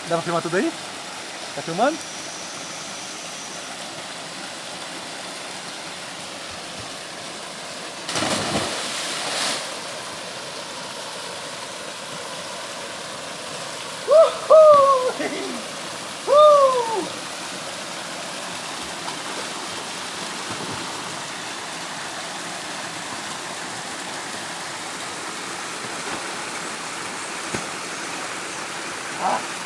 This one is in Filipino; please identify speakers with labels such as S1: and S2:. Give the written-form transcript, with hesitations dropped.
S1: Dá pra filmar tudo aí? Tá filmando? Ah!